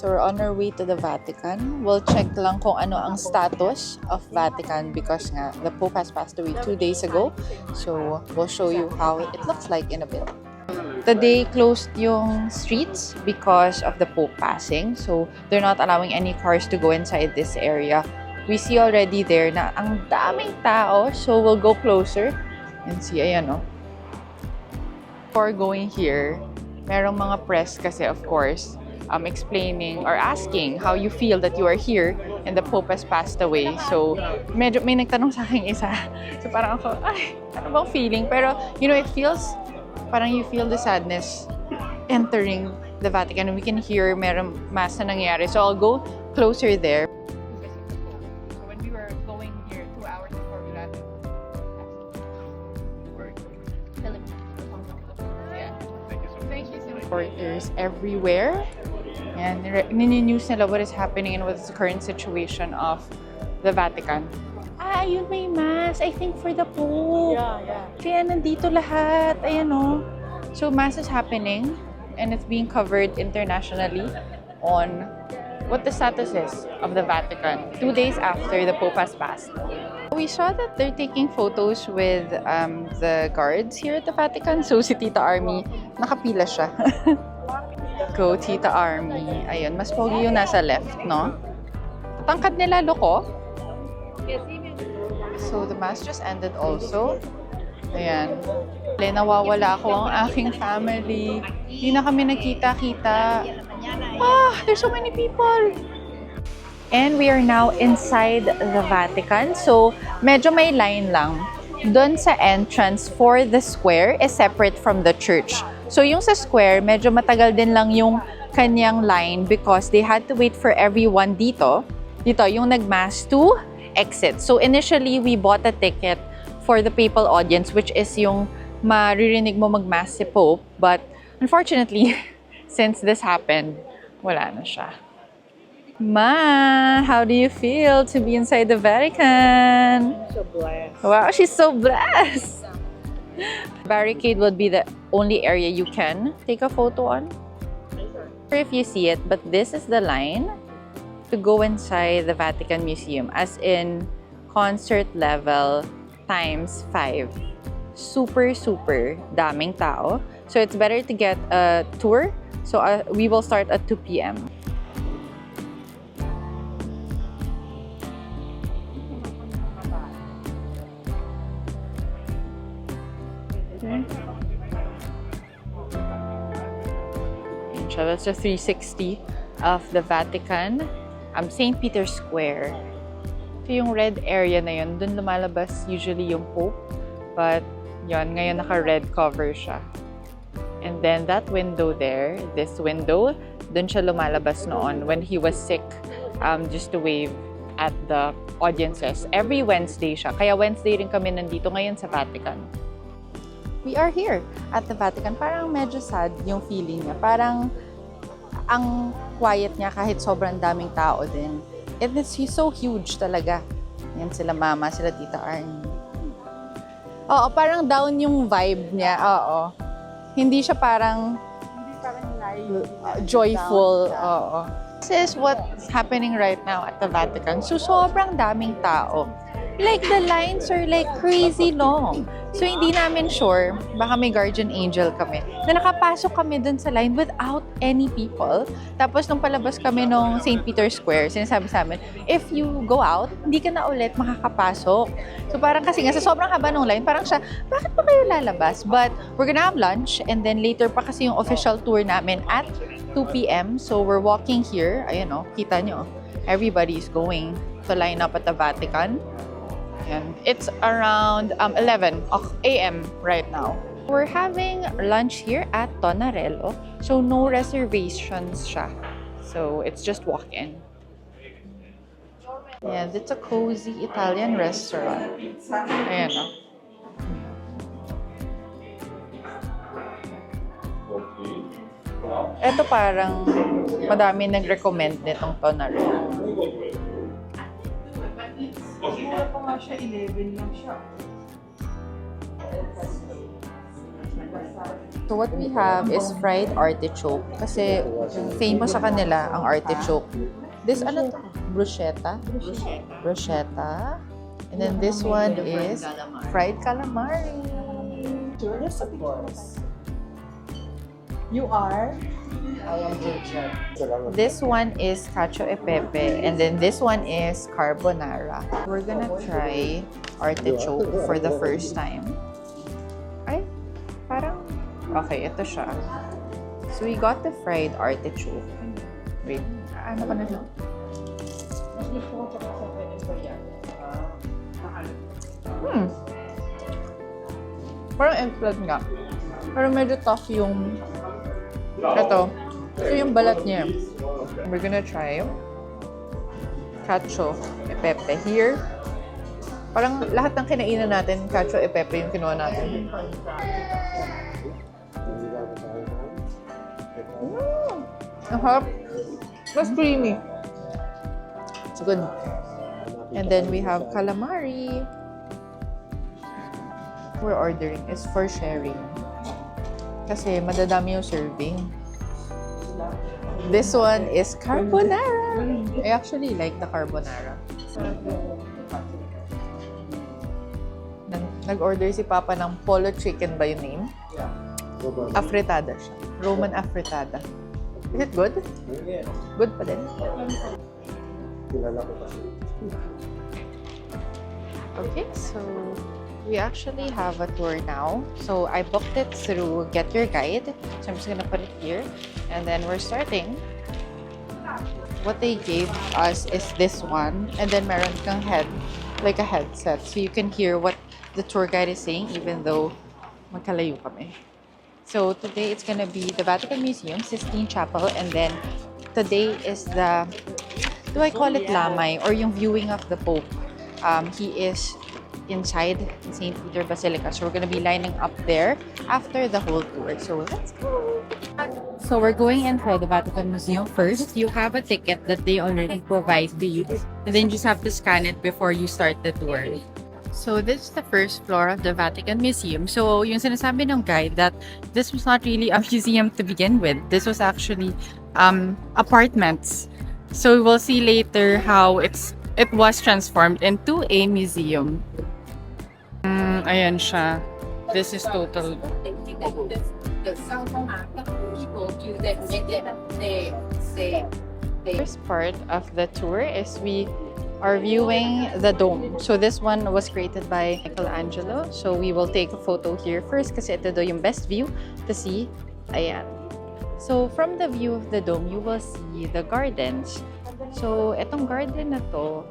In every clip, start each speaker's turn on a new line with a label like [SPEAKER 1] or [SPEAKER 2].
[SPEAKER 1] So we're on our way to the Vatican. We'll check lang kung ano ang status of Vatican because nga, the Pope has passed away 2 days ago. So we'll show you how it looks like in a bit. Today closed yung streets because of the Pope passing. So they're not allowing any cars to go inside this area. We see already there na ang daming tao. So we'll go closer and see, ayan o. Before going here, merong mga press kasi of course, explaining or asking how you feel that you are here and the Pope has passed away. So, medyo may nagtanong sa akin isa. So, parang ako, ay, ano bang feeling? Pero, you know, it feels, parang you feel the sadness entering the Vatican. We can hear merong mass na nangyari. So, I'll go closer there. So, when we were going here 2 hours before we left, thank you so much. Reporters everywhere. And nini-news nila what is happening and what's the current situation of the Vatican. Yun may mass, I think for the Pope. Yeah. Kaya nandito lahat, ayan o. So mass is happening and it's being covered internationally on what the status is of the Vatican 2 days after the Pope has passed. We saw that they're taking photos with the guards here at the Vatican. So si Tita Army, nakapila siya. Go, Tita Army. Ayun, mas pogi yung nasa left, no? Tangkad nila, loko. So, the mass just ended also. Ayan. Nawawala ako ang aking family. Hindi na kami nakita-kita. There's so many people. And we are now inside the Vatican. So, medyo may line lang. Doon sa entrance for the square is separate from the church. So, yung sa square, medyo matagal din lang yung kanyang line because they had to wait for everyone dito, yung nag-mass to exit. So, initially, we bought a ticket for the papal audience, which is yung maririnig mo mag-mass si Pope. But, unfortunately, since this happened, wala na siya. Ma, how do you feel to be inside the Vatican?
[SPEAKER 2] I'm so blessed.
[SPEAKER 1] Wow, she's so blessed! Barricade would be the only area you can take a photo on. I'm not sure if you see it, but this is the line to go inside the Vatican Museum, as in concert level times 5. Super daming tao. So it's better to get a tour. So we will start at 2 p.m. So that's the 360 of the Vatican. St. Peter's Square. So yung red area na yun, dun lumalabas usually yung Pope. But yun, ngayon naka-red cover siya. And then that window there, this window, dun siya lumalabas noon when he was sick, just to wave at the audiences. Every Wednesday siya. Kaya Wednesday rin kami nandito ngayon sa Vatican. We are here at the Vatican. Parang medyo sad yung feeling niya. Parang ang quiet niya kahit sobrang daming tao din. He's so huge talaga. Yan sila mama, sila Tita Arnie. Oo, parang down yung vibe niya. Oo. Hindi siya parang joyful. Oo. This is what's happening right now at the Vatican. So, sobrang daming tao. Like, the lines are like crazy long. So, hindi namin sure, baka may guardian angel kami, na nakapasok kami dun sa line without any people. Tapos, nung palabas kami nung St. Peter's Square, sinasabi sa amin, if you go out, hindi ka na ulit makakapasok. So, parang kasi nga, sa sobrang haba nung line, parang siya, bakit pa kayo lalabas? But, we're gonna have lunch, and then later pa kasi yung official tour namin at 2 p.m. So, we're walking here. Ayan o, kita nyo. Everybody's going to line up at the Vatican. And it's around 11 a.m. right now. We're having lunch here at Tonarello. So, no reservations siya. So, it's just walk-in. Yeah, it's a cozy Italian restaurant. Ayan o. Ito parang madami nag-recommend nitong Tonarello.
[SPEAKER 2] Siguro pa nga siya, 11 lang siya.
[SPEAKER 1] So what we have is fried artichoke. Kasi famous sa kanila ang artichoke. This ano to? Bruschetta? Bruschetta. And then this one is fried calamari.
[SPEAKER 2] Yes, of course. You are? I am Richard.
[SPEAKER 1] This one is cacio e pepe. And then this one is carbonara. We're gonna try artichoke for the first time. Ay, parang okay, ito siya. So we got the fried artichoke. Wait, ano ka na siya? Parang eggplant nga. Pero medyo tough yung ito. Ito yung balat niya. We're gonna try cacio e pepe here. Parang lahat ng kinainan natin, cacio e pepe yung kinuha natin. Ang harap. Mas creamy. It's good. And then we have calamari. We're ordering is for sharing. Kasi madadami yung serving. This one is carbonara. I actually like the carbonara. Nag-order si Papa ng polo chicken ba yung name? Afritada siya. Roman afritada. Is it good? Good pa din. Okay, so we actually have a tour now. So I booked it through Get Your Guide. So I'm just gonna put it here. And then we're starting. What they gave us is this one. And then meron kang like a headset. So you can hear what the tour guide is saying even though magkalayo kami. So today it's gonna be the Vatican Museum, Sistine Chapel, and then today is the, do I call it lamay or yung viewing of the Pope? He is inside St. Peter Basilica. So we're gonna be lining up there after the whole tour. So let's go! So we're going inside the Vatican Museum first. You have a ticket that they already provide to you. And then you just have to scan it before you start the tour. So this is the first floor of the Vatican Museum. So yung sinasabi ng guide that this was not really a museum to begin with. This was actually apartments. So we'll see later how it was transformed into a museum. Ayan siya. This is total. The first part of the tour is we are viewing the dome. So this one was created by Michelangelo. So we will take a photo here first kasi ito daw yung best view to see. Ayan. So from the view of the dome, you will see the gardens. So itong garden na to,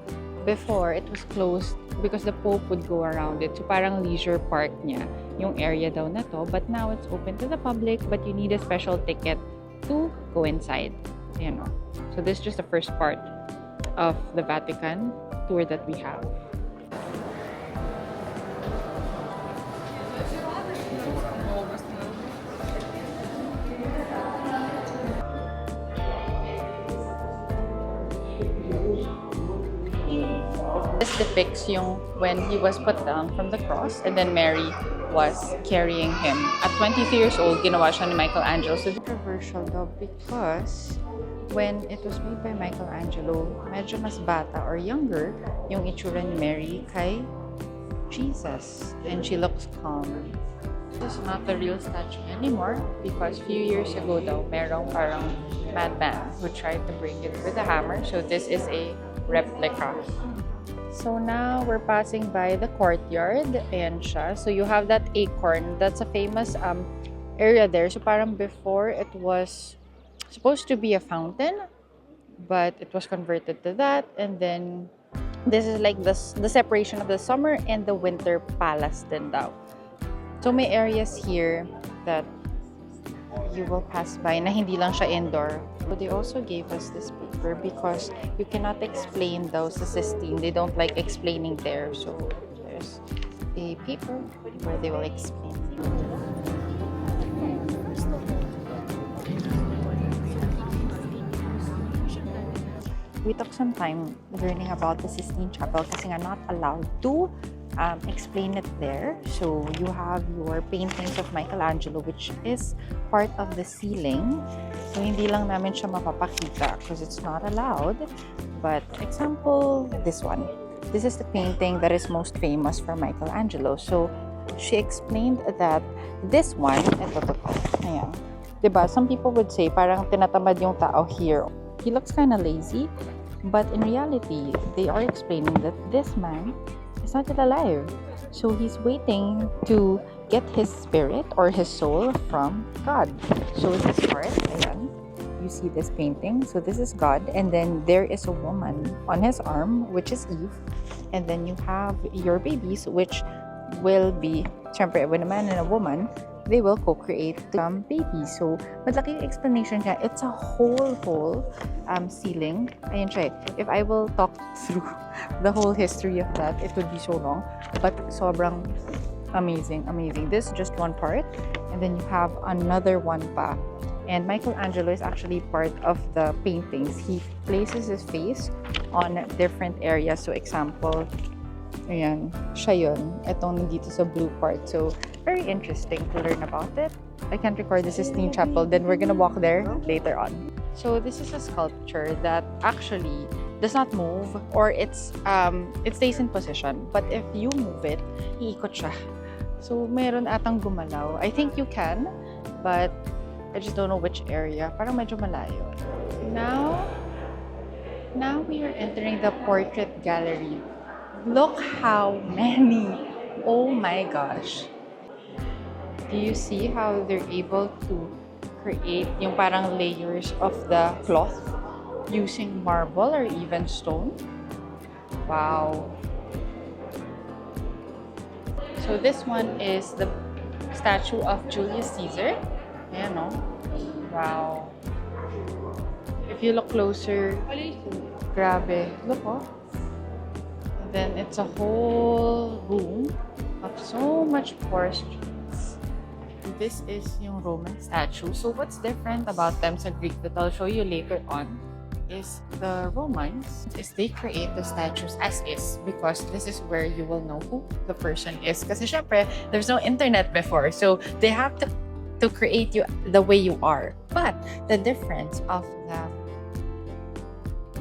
[SPEAKER 1] before it was closed because the Pope would go around it. So parang leisure park niya yung area daw na to. But now it's open to the public, but you need a special ticket to go inside. Ayan o. So this is just the first part of the Vatican tour that we have. This depicts yung when he was put down from the cross and then Mary was carrying him. At 23 years old, ginawa siya ni Michelangelo. So controversial daw because when it was made by Michelangelo, medyo mas bata or younger yung itsura ni Mary kay Jesus. And she looks calm. This is not the real statue anymore because few years ago daw, merong parang madman who tried to break it with a hammer. So this is a replica. So now we're passing by the courtyard. Ayan siya. So you have that acorn. That's a famous area there. So parang before it was supposed to be a fountain, but it was converted to that. And then this is like the separation of the summer and the winter palace din daw. So may areas here that you will pass by na hindi lang siya indoor. So they also gave us this paper because you cannot explain those sa Sistine. They don't like explaining there. So there's a paper where they will explain. We took some time learning about the Sistine Chapel kasi nga not allowed to explain it there. So you have your paintings of Michelangelo, which is part of the ceiling. So hindi lang namin siya mapapakita because it's not allowed. But example, this one. This is the painting that is most famous for Michelangelo. So she explained that this one, ayan. Diba? Some people would say parang tinatamad yung tao here. He looks kind of lazy. But in reality, they are explaining that this man is not yet alive. So he's waiting to get his spirit or his soul from God. So this part, ayan, you see this painting. So this is God, and then there is a woman on his arm, which is Eve. And then you have your babies, which will be, syempre, when a man and a woman, they will co-create babies. So, malaki yung explanation niya. It's a whole ceiling. Ayan siya. If I will talk through the whole history of that, it would be so long. But sobrang amazing. This is just one part. And then you have another one pa. And Michelangelo is actually part of the paintings. He places his face on different areas. So, example, ayan, siya yun. Itong nandito sa blue part. So, very interesting to learn about it. I can't record the Sistine Chapel, then we're gonna walk there later on. So this is a sculpture that actually does not move, or it stays in position. But if you move it, iikot siya. So meron atang gumalaw. I think you can, but I just don't know which area. Parang medyo malayo. Now we are entering the portrait gallery. Look how many! Oh my gosh! Do you see how they're able to create yung parang layers of the cloth using marble or even stone? Wow! So this one is the statue of Julius Caesar. Ayan, no? Wow! If you look closer, grabe. Look, oh. And then it's a whole room of so much porcelain. This is yung Roman statue. So what's different about them sa Greek that I'll show you later on is the Romans is they create the statues as is, because this is where you will know who the person is. Kasi syempre, there's no internet before. So they have to create you the way you are. But the difference of the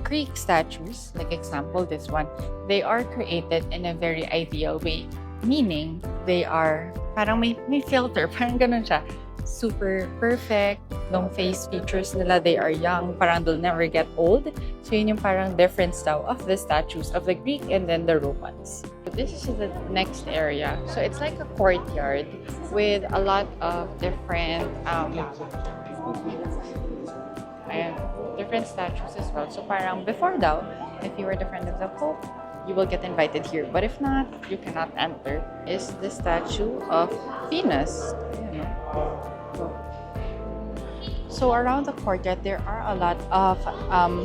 [SPEAKER 1] Greek statues, like example this one, they are created in a very ideal way. Meaning, they are parang may filter, parang ganun siya. Super perfect. Yung face features nila, they are young. Parang they'll never get old. So yun yung parang difference daw of the statues of the Greek and then the Romans. So this is the next area. So it's like a courtyard with a lot of different different statues as well. So parang before daw, if you were the friend of the Pope, you will get invited here. But if not, you cannot enter. Is the statue of Venus. So around the courtyard, there are a lot of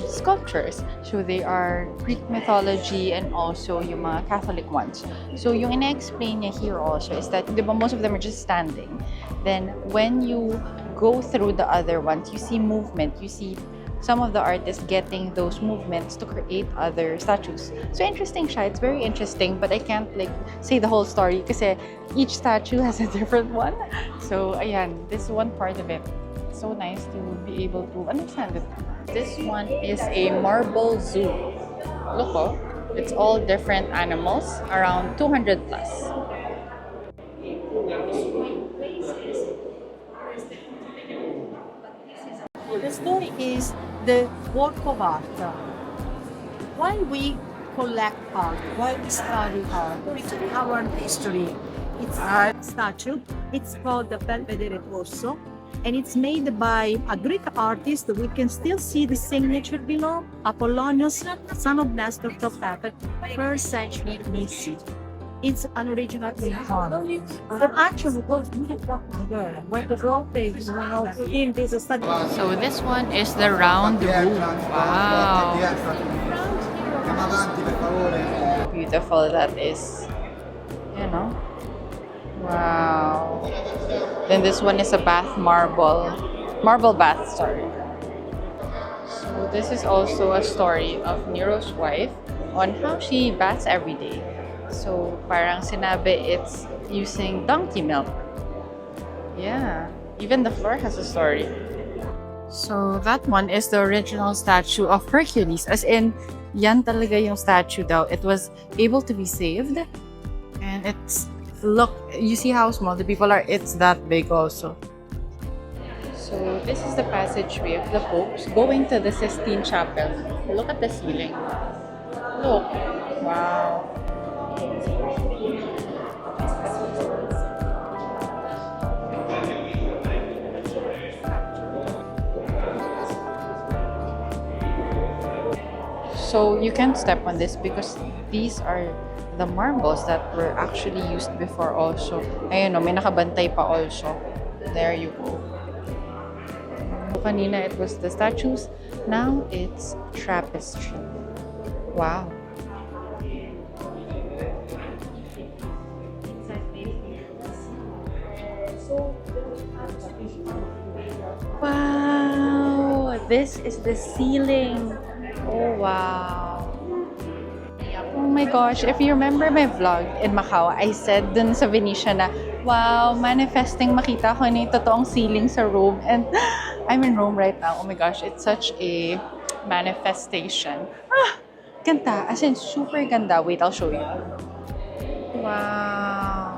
[SPEAKER 1] sculptures. So they are Greek mythology and also yung mga Catholic ones. So yung ina-explain niya here also is that, di ba, most of them are just standing. Then when you go through the other ones, you see movement. You see some of the artists getting those movements to create other statues. So interesting siya. It's very interesting, but I can't like say the whole story kasi each statue has a different one. So ayan, this is one part of it. So nice to be able to understand it. This one is a marble zoo. Look, oh, it's all different animals, around 200 plus.
[SPEAKER 2] The story is the work of art. Why we collect art, why we study art, it's our history. It's a statue. It's called the Belvedere Rosso, and it's made by a Greek artist. We can still see the signature below. Apollonius, son of Nestor of Papa, 1st century BC. It's an original icon. But actually, when the road is in this study.
[SPEAKER 1] So this one is the round room. Wow. Beautiful that is. You know? Wow. Then this one is a marble bath, sorry. So this is also a story of Nero's wife on how she baths every day. So, parang sinabi it's using donkey milk. Yeah, even the floor has a story. So, that one is the original statue of Hercules. As in, yan talaga yung statue daw. It was able to be saved. And it's, look, you see how small the people are? It's that big also. So, this is the passageway of the popes going to the Sistine Chapel. Look at the ceiling. Look. Wow. So you can't step on this because these are the marbles that were actually used before also. Ayun o, may nakabantay pa also. There you go. Kanina it was the statues. Now it's tapestry. Wow. Wow! This is the ceiling. Oh, wow. Oh my gosh, if you remember my vlog in Macau, I said dun sa Venetia na, wow, manifesting makita ko na yung totoong ceiling sa Rome. And I'm in Rome right now. Oh my gosh, it's such a manifestation. Ah, ganda. As in, super ganda. Wait, I'll show you. Wow.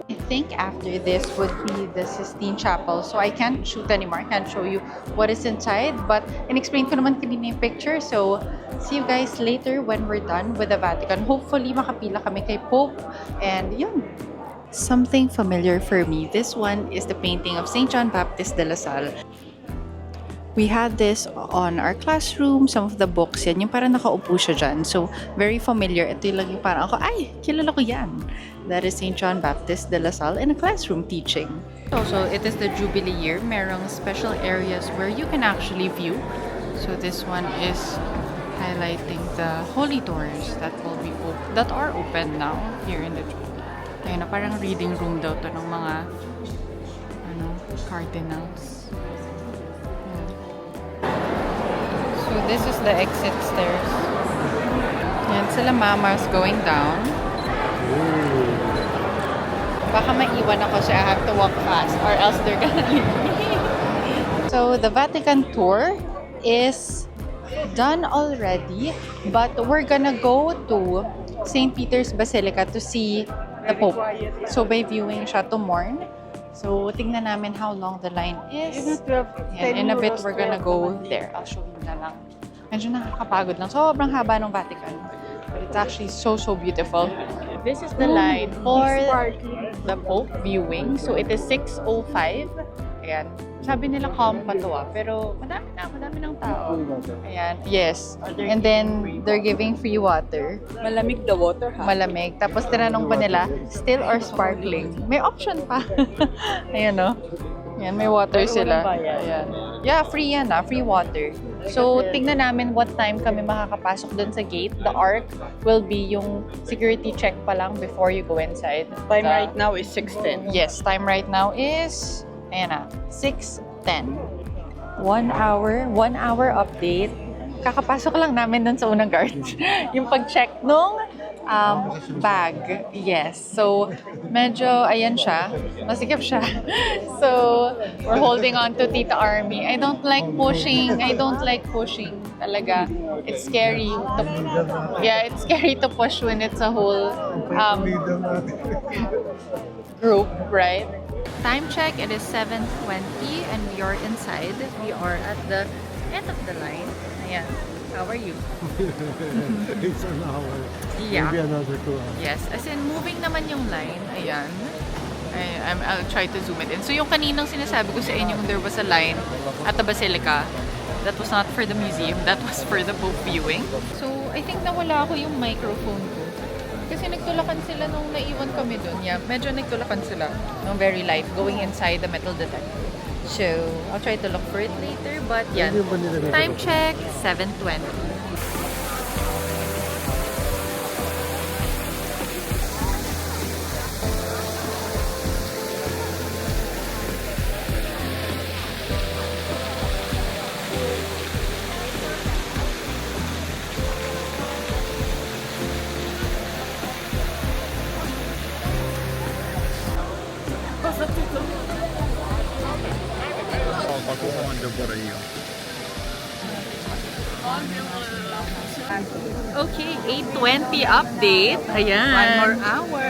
[SPEAKER 1] I think after this would be the Sistine Chapel. So I can't shoot anymore. I can't show you what is inside. But in-explain ko naman kanina yung picture. So see you guys later when we're done with the Vatican. Hopefully makapila kami kay Pope. And yun. Something familiar for me. This one is the painting of St. John Baptist de la Salle. We had this on our classroom, some of the books yan, yung parang nakaupo siya dyan. So, very familiar. Ito yung lang yung parang ako, ay, kilala ko yan. That is St. John Baptist de la Salle in a classroom teaching. Also, it is the Jubilee year. Merong special areas where you can actually view. So, this one is highlighting the holy doors that will be that are open now here in the Jubilee. Ayun na, parang reading room daw to ng mga cardinals. So this is the exit stairs. Yan sila mamas going down. Baka maiwan ako so I have to walk fast or else they're gonna leave me. So the Vatican tour is done already, but we're gonna go to St. Peter's Basilica to see the Pope. So by viewing siya to morn. So, tingnan namin how long the line is. And in a bit, we're gonna go there. I'll show you na lang. Medyo nakakapagod lang. Sobrang haba ng Vatican. But it's actually so, so beautiful. This is the line for the Pope viewing. So, it is 6:05. Ayan. Sabi nila calm pa to pero madami ng tao. Ayan. Yes. And then, they're giving free water.
[SPEAKER 2] Malamig the water, ha?
[SPEAKER 1] Malamig. Tapos tinanong pa nila, still or sparkling? May option pa. Ayan, no? Ayan, may water sila. Ayan. Yeah, free yan, free water. So, tingnan namin what time kami makakapasok dun sa gate. The arc will be yung security check pa lang before you go inside.
[SPEAKER 2] Time right now is 6:10.
[SPEAKER 1] Yes, time right now is, ayan na, 6:10. 1 hour update. Kakapasok lang namin dun sa unang guard. Yung pag-check nung bag. Yes. So, medyo, ayan siya. Masikip siya. So, we're holding on to Tita Army. I don't like pushing. Talaga. It's scary. It's scary to push when it's a whole group, right? Time check, it is 7:20 and we are inside. We are at the end of the line. Ayan. How are you?
[SPEAKER 3] It's an hour.
[SPEAKER 1] Yeah.
[SPEAKER 3] Maybe another 2 hours.
[SPEAKER 1] Yes. As in, moving naman yung line. Ayan. I'll try to zoom it in. So, yung kaninang sinasabi ko sa inyo, there was a line at the Basilica. That was not for the museum. That was for the Pope viewing. So, I think nawala ako yung microphone ko. Kasi nagtulakan sila nung naiwan kami dun. Yeah, medyo nagtulakan sila nung very live going inside the metal detector. So, I'll try to look for it later. But yan. Time check, 7:20.
[SPEAKER 4] pakukamanda por ello.
[SPEAKER 1] Okay, 8:20 update. Ayan.
[SPEAKER 2] One more hour.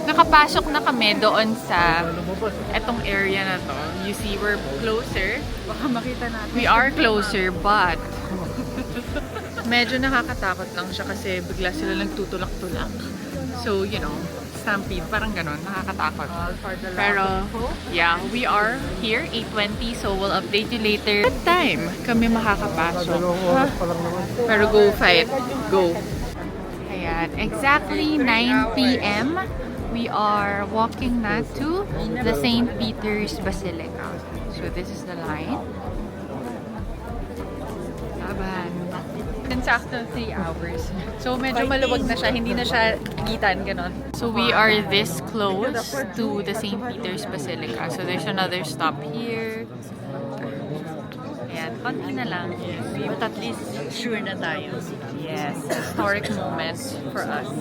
[SPEAKER 1] Nakapasok na kami doon sa etong area na to. You see, we're closer.
[SPEAKER 2] Baka makita natin.
[SPEAKER 1] We are closer, but medyo nakakatakot lang siya kasi bigla sila nagtutulak-tulak. So, you know, stampede, parang ganon, nakakatakot. Pero, yeah, we are here, 8:20, so we'll update you later. What time kami makakapasok? Pero go fight, go. Ayan, exactly 9 p.m. We are walking na to the St. Peter's Basilica. So this is the line. Laban. Sakto 3 hours. So medyo maluwag na siya, hindi na siya gitan, ganon. So we are this close to the St. Peter's Basilica. So there's another stop here. Ayan, konti na lang. But at least sure na tayo. Yes, historic moment for us.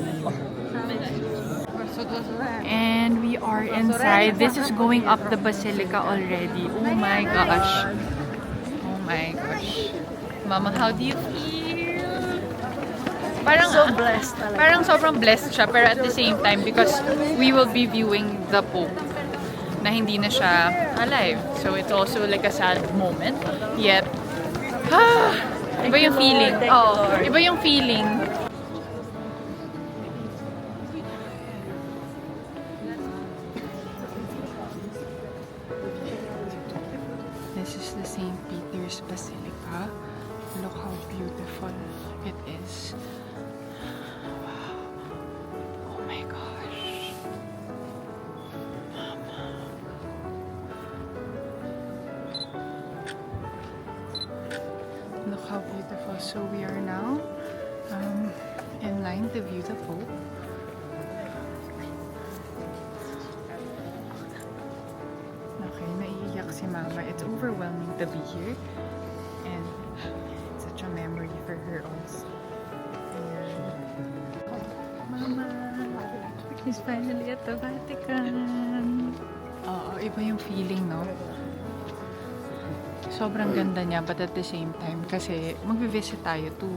[SPEAKER 1] And we are inside. This is going up the basilica already. Oh my gosh. Oh my gosh. Mama, how do you feel? Parang,
[SPEAKER 2] So blessed talaga.
[SPEAKER 1] Parang sobrang blessed siya, pero at the same time, because we will be viewing the Pope na hindi na siya alive. So it's also like a sad moment. Yet, iba yung feeling. Oh, iba yung feeling. This is the St. Peter's Basilica. Look how beautiful it is. Wow. Oh my gosh. Mama. Look how beautiful. So we are now in line to view the Pope. Okay, naiiyak si Mama. It's overwhelming to be here. And it's such a memory for her also. Ayan. Mama! He's finally at the Vatican. Oo, iba yung feeling, no? Sobrang ganda niya, but at the same time, kasi magbe-visit tayo to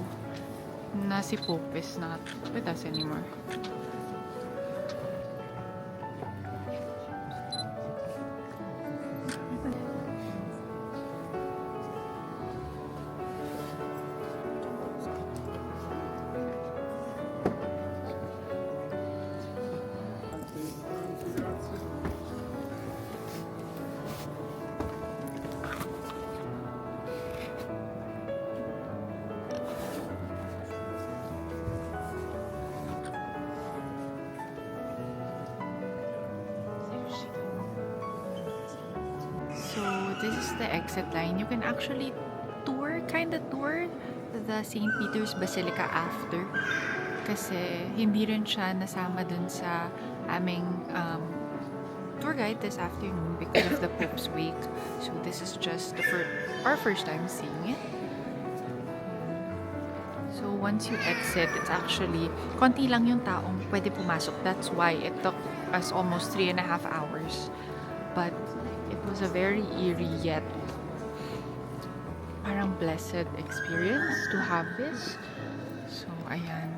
[SPEAKER 1] na si Pope is not with us anymore. So this is the exit line. You can actually tour the St. Peter's Basilica after. Kasi hindi rin siya nasama dun sa aming tour guide this afternoon because of the Pope's Week. So this is just our first time seeing it. So once you exit, it's actually konti lang yung taong pwede pumasok. That's why it took us almost 3.5 hours. But it was a very eerie yet parang blessed experience to have this. So ayan.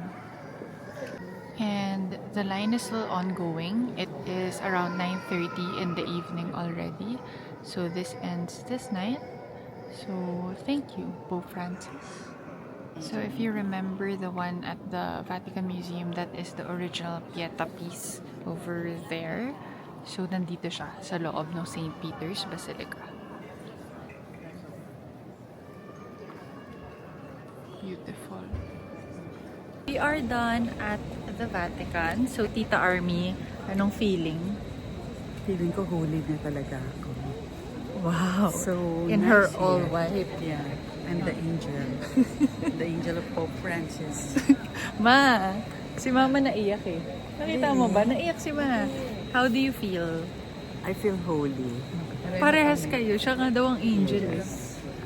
[SPEAKER 1] And the line is still ongoing. It is around 9:30 in the evening already. So this ends this night. So thank you, Pope Francis. So if you remember the one at the Vatican Museum, that is the original Pieta piece over there. So nandito siya sa loob ng St. Peter's Basilica. Beautiful. We are done at the Vatican. So Tita Army, anong feeling?
[SPEAKER 5] Feeling ko holy na talaga ako.
[SPEAKER 1] Wow.
[SPEAKER 5] So
[SPEAKER 1] In
[SPEAKER 5] nice
[SPEAKER 1] her
[SPEAKER 5] here.
[SPEAKER 1] all white.
[SPEAKER 5] Yeah, I'm the angel. The angel of Pope Francis.
[SPEAKER 1] Ma, si Mama naiyak eh. Nakita mo ba? Naiyak si Ma. How do you feel?
[SPEAKER 5] I feel holy.
[SPEAKER 1] Parehas kayo. Siya nga daw ang angel.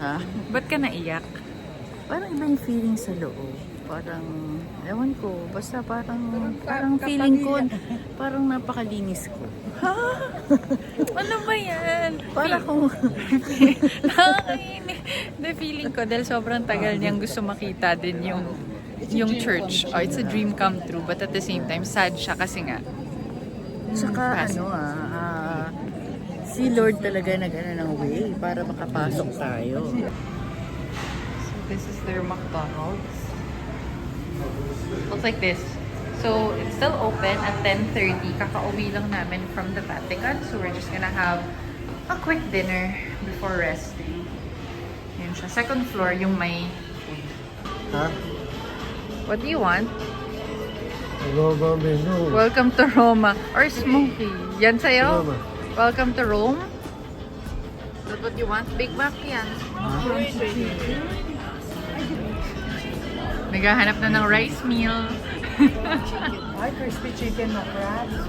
[SPEAKER 5] Ha?
[SPEAKER 1] Ba't ka naiyak?
[SPEAKER 5] Parang iba yung feeling sa loob. Parang, ewan ko, basta parang feeling ko, parang napakalinis ko.
[SPEAKER 1] Ano ba yan?
[SPEAKER 5] Para kung,
[SPEAKER 1] Nakakainis. The feeling ko, dahil sobrang tagal niyang gusto makita din yung church. Oh, it's a dream come true. But at the same time, sad siya kasi nga.
[SPEAKER 5] saka si Lord talaga nag-ano ng way para makapasok tayo.
[SPEAKER 1] So this is their McDonald's. Looks like this. So it's still open at 10:30. Kakauwi lang namin from the Vatican. So we're just gonna have a quick dinner before resting. Yun siya. Second floor, yung may food.
[SPEAKER 3] Ha?
[SPEAKER 1] What do you want?
[SPEAKER 3] Roma menu.
[SPEAKER 1] Welcome to Roma. Or smoky. Yan sa'yo?
[SPEAKER 3] Roma.
[SPEAKER 1] Welcome to Rome. Is that what you want? Big Mac yan. Naghahanap na ng rice meal.
[SPEAKER 2] Ay, crispy chicken na crabs.